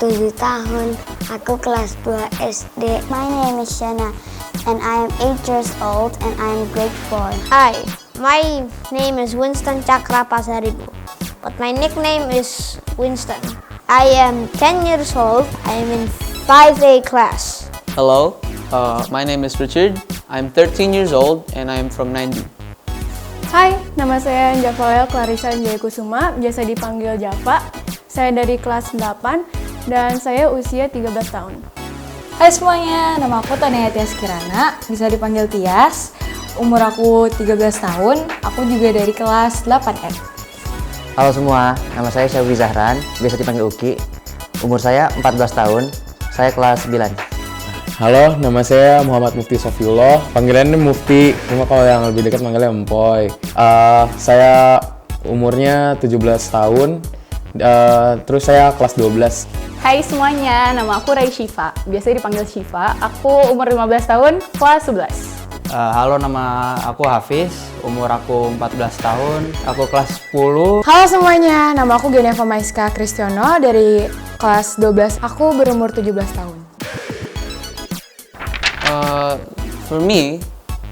7 tahun. Aku kelas 2 SD. My name is Shana and I am 8 years old and I am grade 4. Hi, my name is Winston Cakra Pasaribu, but my nickname is Winston. I am 10 years old. I am in 5A class. Hello, my name is Richard. I'm 13 years old and I'm from 9B. Hai, nama saya Javalel Clarissa Jayakusuma, biasa dipanggil Java. Saya dari kelas 8 dan saya usia 13 tahun. Hai semuanya, nama aku Tania Tias Kirana, bisa dipanggil Tias. Umur aku 13 tahun, aku juga dari kelas 8F. Halo semua, nama saya Syafri Zahran, biasa dipanggil Uki. Umur saya 14 tahun, saya kelas 9. Halo, nama saya Muhammad Mufti Sofiullah, panggilannya Mufti, cuma kalau yang lebih dekat manggilnya Empoy. Saya umurnya 17 tahun, terus saya kelas 12. Hai semuanya, nama aku Rai Shiva, biasa dipanggil Shiva. Aku umur 15 tahun, kelas 11. Halo, nama aku Hafiz, umur aku 14 tahun, aku kelas 10. Halo semuanya, nama aku Geneva Maiska Kristiono dari kelas 12. Aku berumur 17 tahun. For me,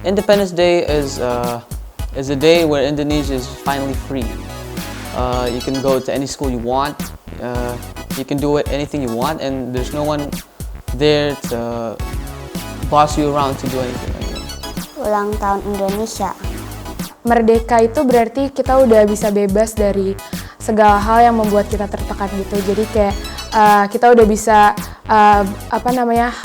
Independence Day is a day where Indonesia is finally free. You can go to any school you want. You can do anything you want, and there's no one there to boss you around to do anything. Ulang tahun Indonesia. Merdeka itu berarti kita udah bisa bebas dari segala hal yang membuat kita tertekan gitu. Jadi kayak kita udah bisa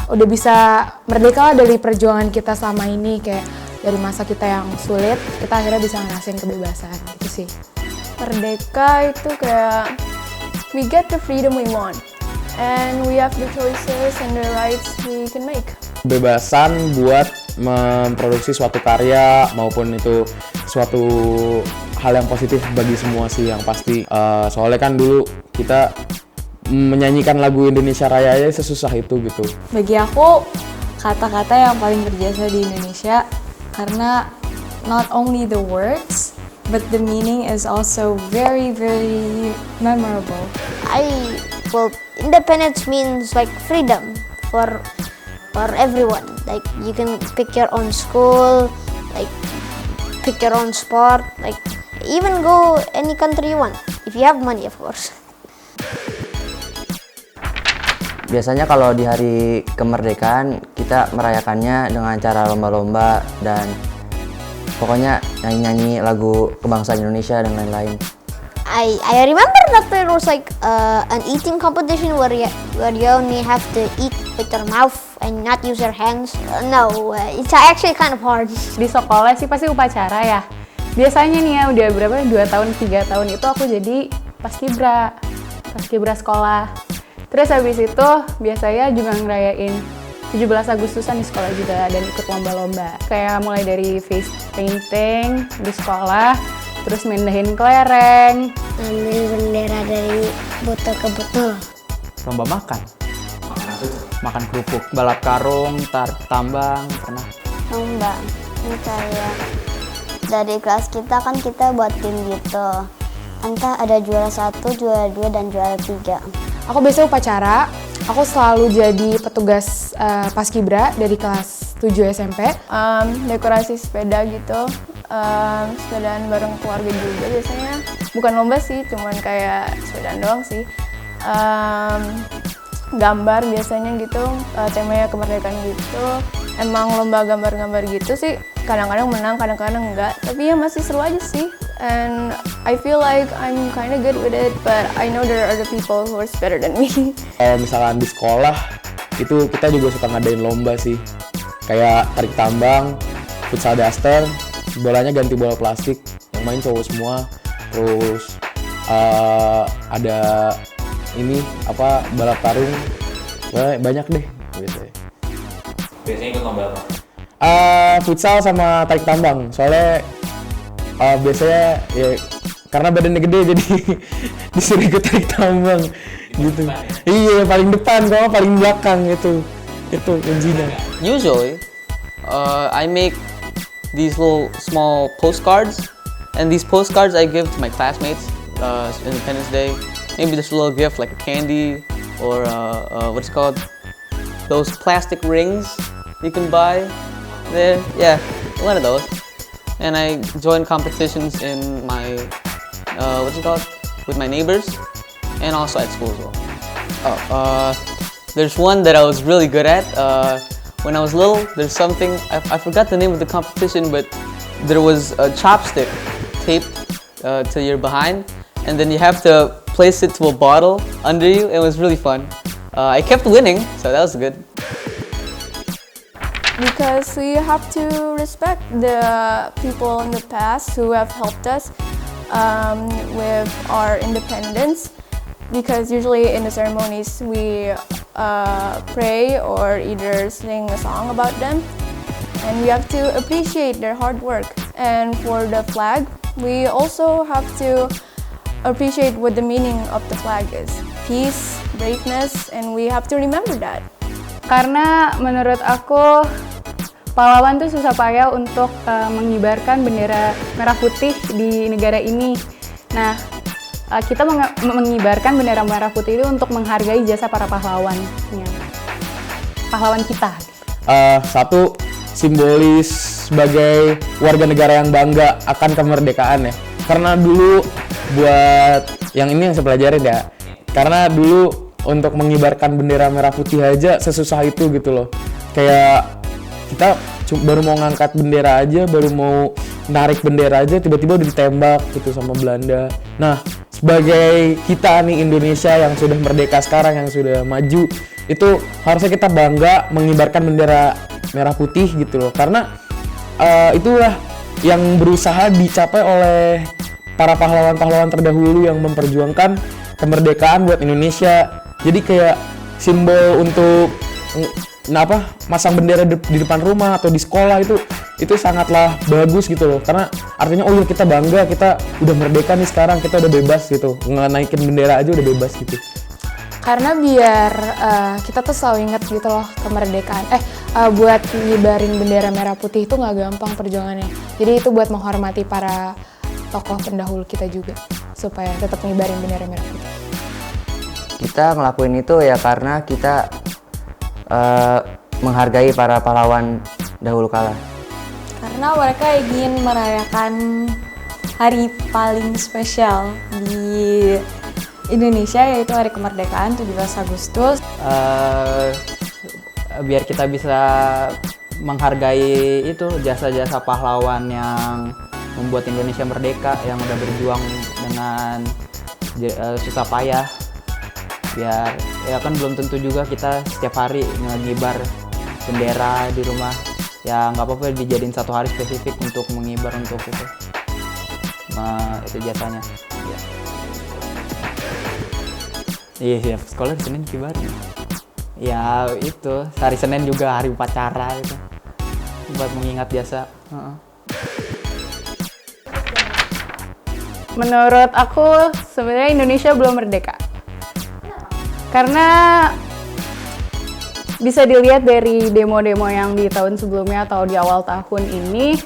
udah bisa merdeka dari perjuangan kita selama ini, kayak dari masa kita yang sulit, kita akhirnya bisa ngerasain kebebasan gitu sih. Merdeka itu kayak we get the freedom we want and we have the choices and the rights we can make. Kebebasan buat memproduksi suatu karya maupun itu suatu hal yang positif bagi semua sih yang pasti. Soalnya kan dulu kita menyanyikan lagu Indonesia Raya aja sesusah itu gitu. Bagi aku, kata-kata yang paling berjasa di Indonesia karena not only the words, but the meaning is also very, very memorable. Independence means like freedom for everyone. Like you can pick your own school, like pick your own sport, like even go any country you want if you have money, of course. Biasanya kalau di hari kemerdekaan kita merayakannya dengan cara lomba-lomba dan pokoknya nyanyi-nyanyi lagu kebangsaan Indonesia dan lain-lain. I remember that there was like an eating competition where you only have to eat with your mouth and not use your hands. It's actually kind of hard. Di sekolah sih pasti upacara ya. Biasanya nih ya udah berapa 2 tahun 3 tahun itu aku jadi paskibra sekolah. Terus habis itu biasanya juga ngerayain 17 Agustusan di sekolah juga dan ikut lomba-lomba. Kayak mulai dari face painting di sekolah, terus mindahin kelereng, Ambil bendera dari botol ke botol. Lomba makan. Makan kerupuk, balap karung, tambang, pernah. Lomba. Ini kayak dari kelas kita kan kita buat tim gitu. Entah ada juara 1, juara 2, dan juara 3. Aku biasa upacara, aku selalu jadi petugas paskibra dari kelas 7 SMP. Dekorasi sepeda gitu, sepedaan bareng keluarga juga biasanya. Bukan lomba sih, cuman kayak sepedaan doang sih. Gambar biasanya gitu, temanya kemerdekaan gitu. Emang lomba gambar-gambar gitu sih, kadang-kadang menang, kadang-kadang enggak. Tapi ya masih seru aja sih. And I feel like I'm kind of good with it, but I know there are other people who are better than me. Misalkan di sekolah, itu kita juga suka ngadain lomba sih. Kayak tarik tambang, futsal daster, bolanya ganti bola plastik, yang main cowok semua. Terus ada ini balap karung, banyak deh gitu. Biasanya ikut lomba apa? Futsal sama tarik tambang, soalnya biasanya ya karena badannya gede jadi disuruh ikut tarik tambang gitu. Iya, paling depan, kalau paling belakang itu kuncinya. Usually, I make these little small postcards, and these postcards I give to my classmates. Independence Day, maybe just a little gift like a candy or what's it called? Those plastic rings you can buy there. Yeah, one of those. And I joined competitions in my what's it called? With my neighbors, and also at school as well. There's one that I was really good at. When I was little, there's something, I forgot the name of the competition, but there was a chopstick taped to your behind, and then you have to place it to a bottle under you. It was really fun. I kept winning, so that was good. Because we have to respect the people in the past who have helped us with our independence. Because usually in the ceremonies we pray or either sing a song about them, and we have to appreciate their hard work. And for the flag, we also have to appreciate what the meaning of the flag is: peace, braveness, and we have to remember that. Karena menurut aku pahlawan tuh susah payah untuk mengibarkan bendera merah putih di negara ini. Nah, kita mengibarkan bendera merah putih itu untuk menghargai jasa para pahlawannya, pahlawan kita. Satu, simbolis sebagai warga negara yang bangga akan kemerdekaan ya. Karena dulu buat yang ini yang saya pelajarin ya. Karena dulu untuk mengibarkan bendera merah putih aja sesusah itu gitu loh. Kayak kita baru mau ngangkat bendera aja, baru mau narik bendera aja, tiba-tiba udah ditembak gitu sama Belanda. Nah, sebagai kita nih Indonesia yang sudah merdeka sekarang, yang sudah maju, itu harusnya kita bangga mengibarkan bendera merah putih gitu loh. Karena itulah yang berusaha dicapai oleh para pahlawan-pahlawan terdahulu yang memperjuangkan kemerdekaan buat Indonesia. Jadi kayak simbol untuk masang bendera di depan rumah atau di sekolah itu sangatlah bagus gitu loh, karena artinya oh ya kita bangga, kita udah merdeka nih sekarang, kita udah bebas gitu, naikin bendera aja udah bebas gitu. Karena biar kita tuh selalu ingat gitu loh kemerdekaan. Buat ngibarin bendera merah putih itu nggak gampang perjuangannya. Jadi itu buat menghormati para tokoh pendahulu kita juga, supaya tetap ngibarin bendera merah putih. Kita ngelakuin itu ya karena kita menghargai para pahlawan dahulu kala. Karena mereka ingin merayakan hari paling spesial di Indonesia, yaitu hari kemerdekaan 17 Agustus. Biar kita bisa menghargai itu jasa-jasa pahlawan yang membuat Indonesia merdeka, yang udah berjuang dengan susah payah. Biar ya kan belum tentu juga kita setiap hari ngegibar bendera di rumah, ya nggak apa-apa dijadiin satu hari spesifik untuk mengibar untuk itu. Nah, itu jasanya. Iya, sekolah di Senin kibarin. Ya itu hari Senin juga hari upacara itu buat mengingat jasa. Menurut aku sebenarnya Indonesia belum merdeka. Karena bisa dilihat dari demo-demo yang di tahun sebelumnya atau di awal tahun ini,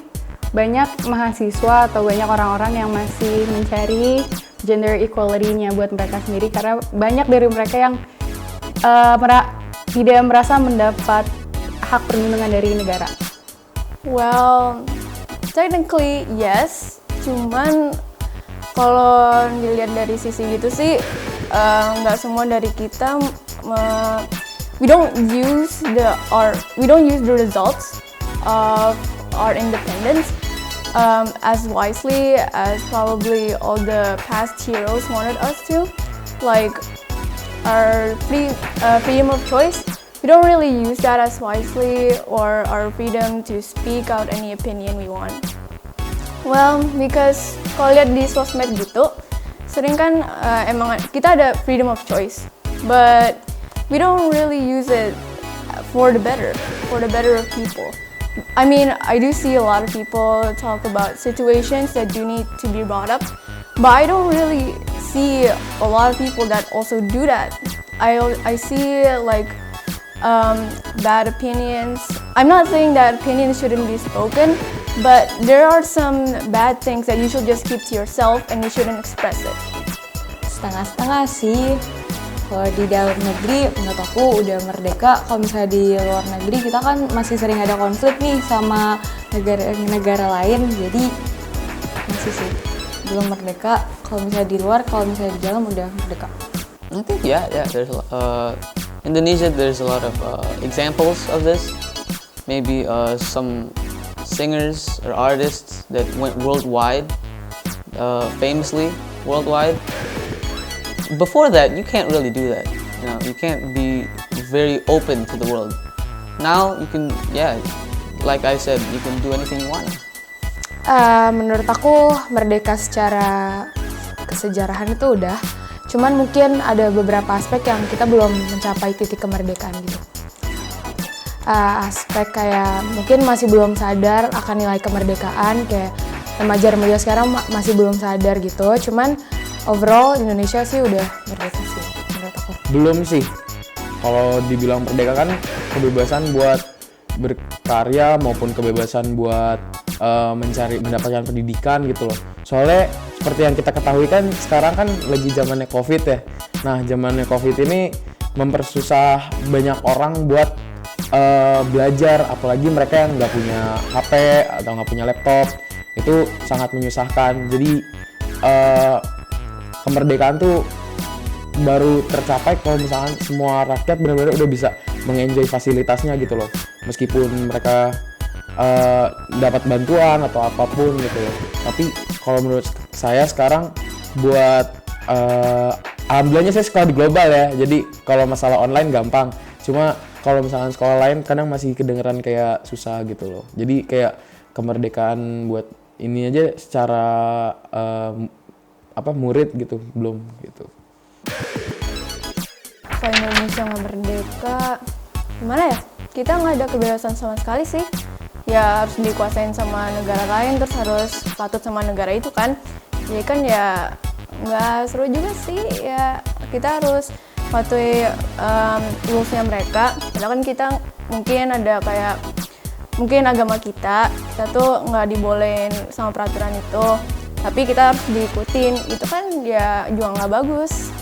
banyak mahasiswa atau banyak orang-orang yang masih mencari gender equality-nya buat mereka sendiri, karena banyak dari mereka yang tidak merasa mendapat hak perlindungan dari negara. Well, technically yes, cuman kalau dilihat dari sisi gitu sih, nggak semua dari kita we don't use the results of our independence as wisely as probably all the past heroes wanted us to. Like our freedom of choice, we don't really use that as wisely, or our freedom to speak out any opinion we want. Well, because kalau lihat di sosmed gitu, sering kan emang kita ada freedom of choice, but we don't really use it for the better of people. I mean, I do see a lot of people talk about situations that do need to be brought up, but I don't really see a lot of people that also do that. I see like bad opinions. I'm not saying that opinions shouldn't be spoken, but there are some bad things that you should just keep to yourself and you shouldn't express it. Setengah-setengah sih. Kalau di dalam negeri menurut aku udah merdeka. Kalau misalnya di luar negeri kita kan masih sering ada konflik nih sama negara lain, jadi masih sih belum merdeka. Kalau misalnya di luar, kalau misalnya di dalam udah merdeka. I think there's Indonesia. There's a lot of examples of this. Maybe some singers or artists that went worldwide, famously worldwide. Before that, you can't really do that. You can't be very open to the world. Now you can, like I said, you can do anything you want. Menurut aku merdeka secara kesejarahan itu udah, cuman mungkin ada beberapa aspek yang kita belum mencapai titik kemerdekaan gitu. Aspek kayak mungkin masih belum sadar akan nilai kemerdekaan, kayak remaja-remaja sekarang masih belum sadar gitu. Cuman overall Indonesia sih udah merdeka sih menurut aku. Belum sih. Kalau dibilang merdeka kan kebebasan buat berkarya maupun kebebasan buat mendapatkan pendidikan gitu loh. Soalnya seperti yang kita ketahui kan sekarang kan lagi zamannya COVID ya. Nah, zamannya COVID ini mempersusah banyak orang buat belajar, apalagi mereka yang nggak punya HP atau nggak punya laptop. Itu sangat menyusahkan. Jadi kemerdekaan tuh baru tercapai kalau misalkan semua rakyat benar-benar udah bisa mengenjoy fasilitasnya gitu loh, meskipun mereka dapat bantuan atau apapun gitu loh. Tapi kalau menurut saya sekarang buat alhamdulillahnya saya sekolah di global ya, jadi kalau masalah online gampang. Cuma kalau misalkan sekolah lain kadang masih kedengeran kayak susah gitu loh. Jadi kayak kemerdekaan buat ini aja secara murid gitu belum gitu. Kalau Indonesia nggak merdeka, gimana ya? Kita nggak ada kebebasan sama sekali sih. Ya harus dikuasain sama negara lain, terus harus patut sama negara itu kan. Jadi kan ya nggak seru juga sih. Ya kita harus patuhi rules-nya mereka. Padahal kan kita mungkin ada kayak mungkin agama kita tuh nggak dibolehin sama peraturan itu. Tapi kita harus diikutin, itu kan ya juga nggak bagus.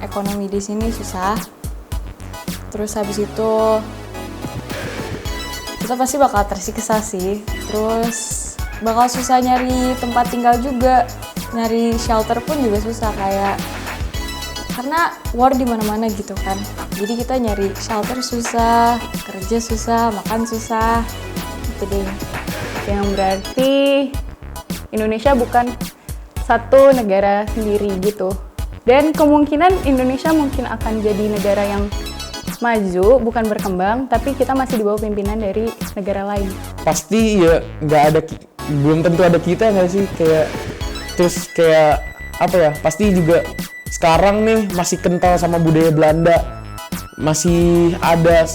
Ekonomi di sini susah. Terus habis itu kita pasti bakal tersiksa sih. Terus bakal susah nyari tempat tinggal juga, nyari shelter pun juga susah kayak karena war di mana-mana gitu kan. Jadi kita nyari shelter susah, kerja susah, makan susah, gitu deh. Yang berarti Indonesia bukan satu negara sendiri gitu. Dan kemungkinan Indonesia mungkin akan jadi negara yang maju, bukan berkembang, tapi kita masih di bawah pimpinan dari negara lain. Pasti ya belum tentu ada kita nggak sih, kayak terus kayak apa ya, pasti juga sekarang nih masih kental sama budaya Belanda, masih ada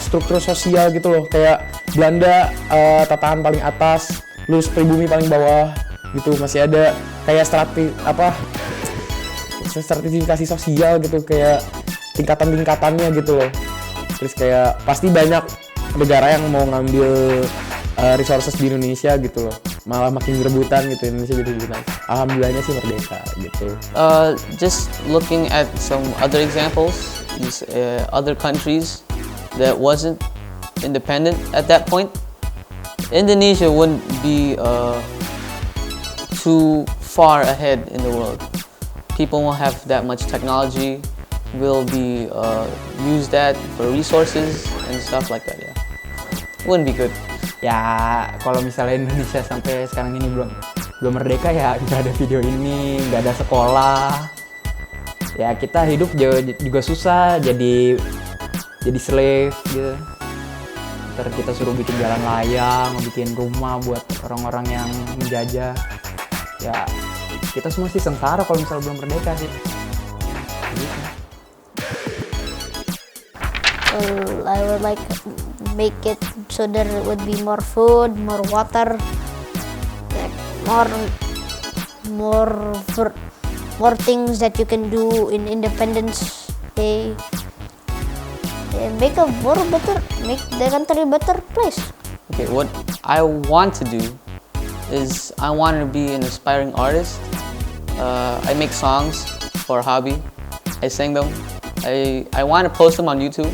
struktur sosial gitu loh, kayak Belanda tatahan paling atas, lu pribumi paling bawah gitu, masih ada kayak stratifikasi sosial gitu, kayak tingkatan-tingkatannya gitu loh. Terus kayak pasti banyak negara yang mau ngambil resources di Indonesia gitu loh, malah makin rebutan gitu, Indonesia jadi rebutan. Alhamdulillahnya sih merdeka gitu. Just looking at some other examples, these other countries that wasn't independent at that point, Indonesia wouldn't be too far ahead in the world. People won't have that much technology. Will be use that for resources and stuff like that. Yeah, wouldn't be good. Ya kalau misalnya Indonesia sampai sekarang ini belum merdeka, ya nggak ada video ini, nggak ada sekolah. Ya kita hidup juga susah, jadi slave gitu. Ntar kita suruh bikin jalan layang, bikin rumah buat orang-orang yang menjajah. Ya kita semua sih sengsara kalau misalnya belum merdeka sih. Gitu. I would like make it so there would be more food, more water, like more things that you can do in Independence Day. Make the country better place. Okay, what I want to do is I want to be an aspiring artist. I make songs for a hobby. I sing them. I want to post them on YouTube,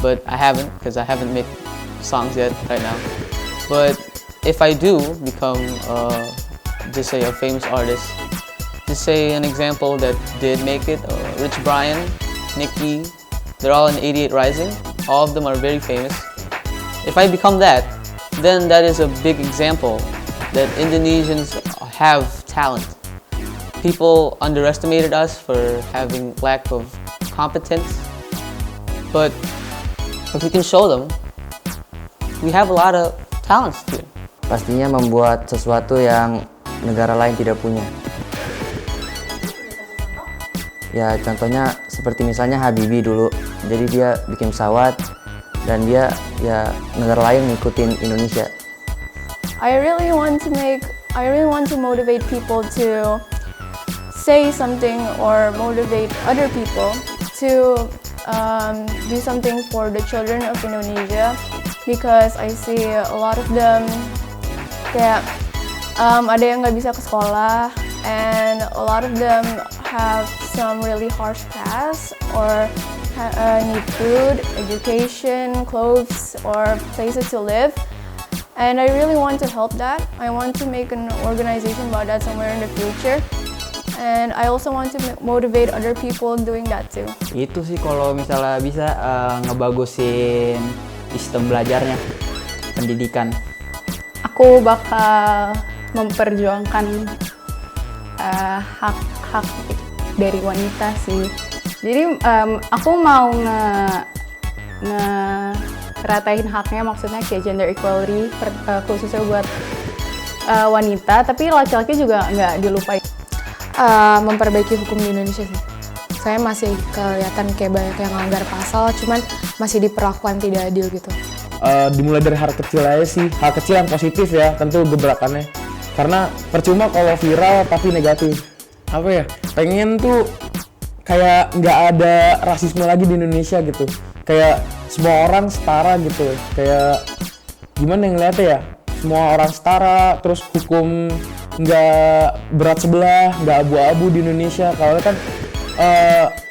but I haven't because I haven't made songs yet right now. But if I do become, just say a famous artist, just say an example that did make it, Rich Brian, Nicki, they're all in 88 Rising. All of them are very famous. If I become that, then that is a big example that Indonesians have talent. People underestimated us for having lack of competence, but if we can show them, we have a lot of talents here. Pastinya membuat sesuatu yang negara lain tidak punya. Ya contohnya seperti misalnya Habibie dulu, jadi dia bikin pesawat dan dia ya negara lain ngikutin Indonesia. I really want to motivate people to say something or motivate other people to do something for the children of Indonesia, because I see a lot of them kayak ada yang nggak bisa ke sekolah, and a lot of them have some really harsh past or need food, education, clothes, or places to live. And I really want to help that. I want to make an organization about that somewhere in the future. And I also want to motivate other people doing that too. Itu sih kalau misalnya bisa ngebagusin sistem belajarnya, pendidikan. Aku bakal memperjuangkan hak-hak dari wanita sih. Jadi aku mau ngeratain haknya, maksudnya kayak gender equality khususnya buat wanita, tapi laki-laki juga nggak dilupain. Memperbaiki hukum di Indonesia sih. Saya masih kelihatan kayak banyak yang melanggar pasal, cuman masih diperlakukan tidak adil gitu. Dimulai dari hal kecil aja sih, hal kecil yang positif ya, tentu gebrakannya. Karena percuma kalau viral tapi negatif. Apa ya? Pengen tuh kayak nggak ada rasisme lagi di Indonesia gitu. Kayak semua orang setara gitu. Kayak gimana yang ngeliatnya ya? Semua orang setara, terus hukum nggak berat sebelah, nggak abu-abu di Indonesia. Kalau kan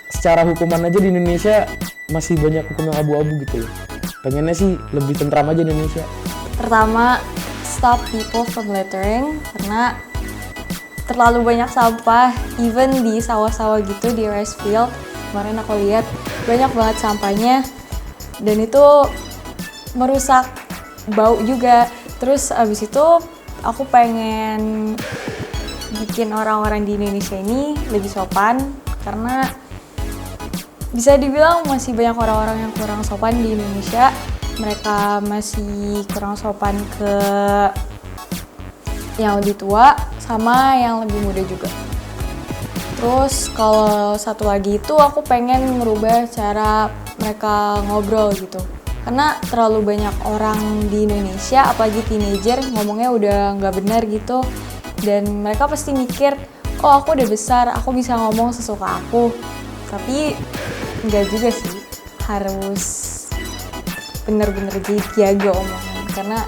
secara hukuman aja di Indonesia masih banyak hukum yang abu-abu gitu loh. Pengennya sih lebih tentram aja di Indonesia. Pertama, stop people from littering, karena terlalu banyak sampah, even di sawah-sawah gitu, di rice field. Kemarin aku lihat banyak banget sampahnya, dan itu merusak, bau juga. Terus abis itu aku pengen bikin orang-orang di Indonesia ini lebih sopan, karena bisa dibilang masih banyak orang-orang yang kurang sopan di Indonesia. Mereka masih kurang sopan ke yang lebih tua sama yang lebih muda juga. Terus kalau satu lagi itu aku pengen merubah cara mereka ngobrol gitu. Karena terlalu banyak orang di Indonesia, apalagi teenager, ngomongnya udah nggak benar gitu. Dan mereka pasti mikir, oh aku udah besar, aku bisa ngomong sesuka aku. Tapi nggak juga sih, harus bener-bener jaga omongan, karena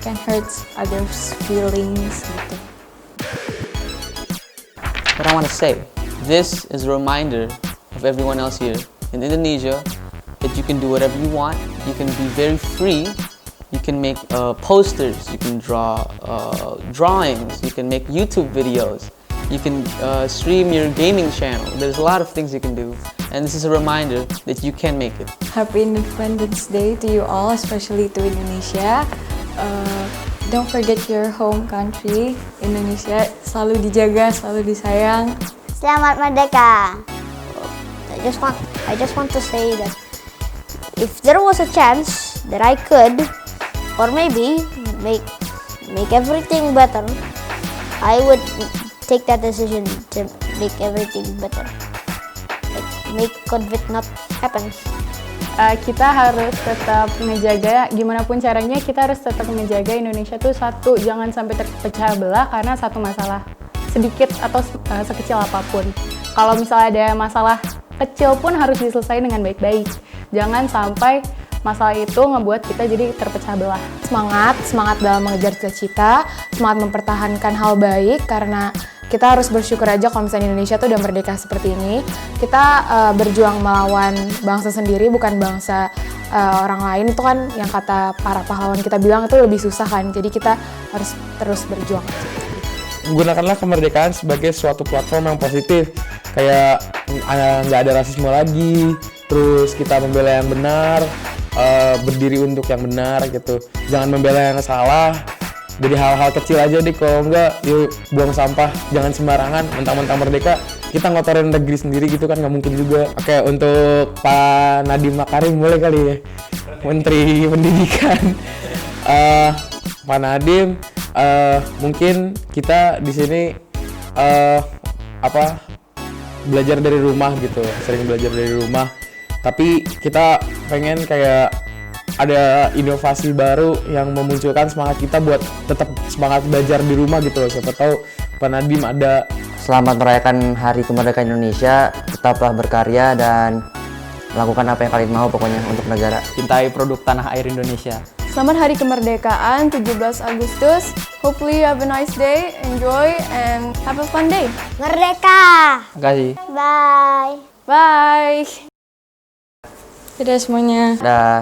can hurt others' feelings gitu. What I want to say, this is a reminder of everyone else here in Indonesia that you can do whatever you want. You can be very free. You can make posters. You can draw drawings. You can make YouTube videos. You can stream your gaming channel. There's a lot of things you can do. And this is a reminder that you can make it. Happy Independence Day to you all, especially to Indonesia. Don't forget your home country, Indonesia. Selalu dijaga, selalu disayang. Selamat Merdeka. I just want to say that if there was a chance that I could, or maybe make everything better, I would take that decision to make everything better. Like, make COVID not happen. Kita harus tetap menjaga, gimana pun caranya kita harus tetap menjaga Indonesia tuh satu, jangan sampai terpecah belah karena satu masalah sedikit atau sekecil apapun. Kalau misalnya ada masalah kecil pun harus diselesaikan dengan baik-baik. Jangan sampai masalah itu ngebuat kita jadi terpecah belah. Semangat dalam mengejar cita-cita, semangat mempertahankan hal baik, karena kita harus bersyukur aja kalau misalnya Indonesia tuh udah merdeka seperti ini. Kita berjuang melawan bangsa sendiri, bukan bangsa orang lain. Itu kan yang kata para pahlawan kita bilang itu lebih susah kan. Jadi kita harus terus berjuang. Gunakanlah kemerdekaan sebagai suatu platform yang positif, kayak nggak ada rasisme lagi, terus kita membela yang benar, berdiri untuk yang benar gitu, jangan membela yang salah. Jadi hal-hal kecil aja deh, kalau enggak yuk buang sampah, jangan sembarangan, mentang-mentang merdeka kita ngotorin negeri sendiri gitu kan, nggak mungkin juga. Oke, untuk Pak Nadiem Makarim mulai kali ya, Menteri Pendidikan. Pak Nadiem, mungkin kita di sini belajar dari rumah gitu, sering belajar dari rumah. Tapi kita pengen kayak ada inovasi baru yang memunculkan semangat kita buat tetap semangat belajar di rumah gitu loh. Siapa tahu Pak Nadiem ada. Selamat merayakan Hari Kemerdekaan Indonesia. Tetaplah berkarya dan lakukan apa yang kalian mau pokoknya untuk negara. Cintai produk tanah air Indonesia. Selamat Hari Kemerdekaan 17 Agustus. Hopefully you have a nice day, enjoy and have a fun day. Merdeka! Terima kasih. Bye! Bye! Dadah semuanya. Dah.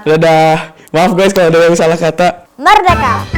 Dadah. Maaf guys kalau ada yang salah kata. Merdeka!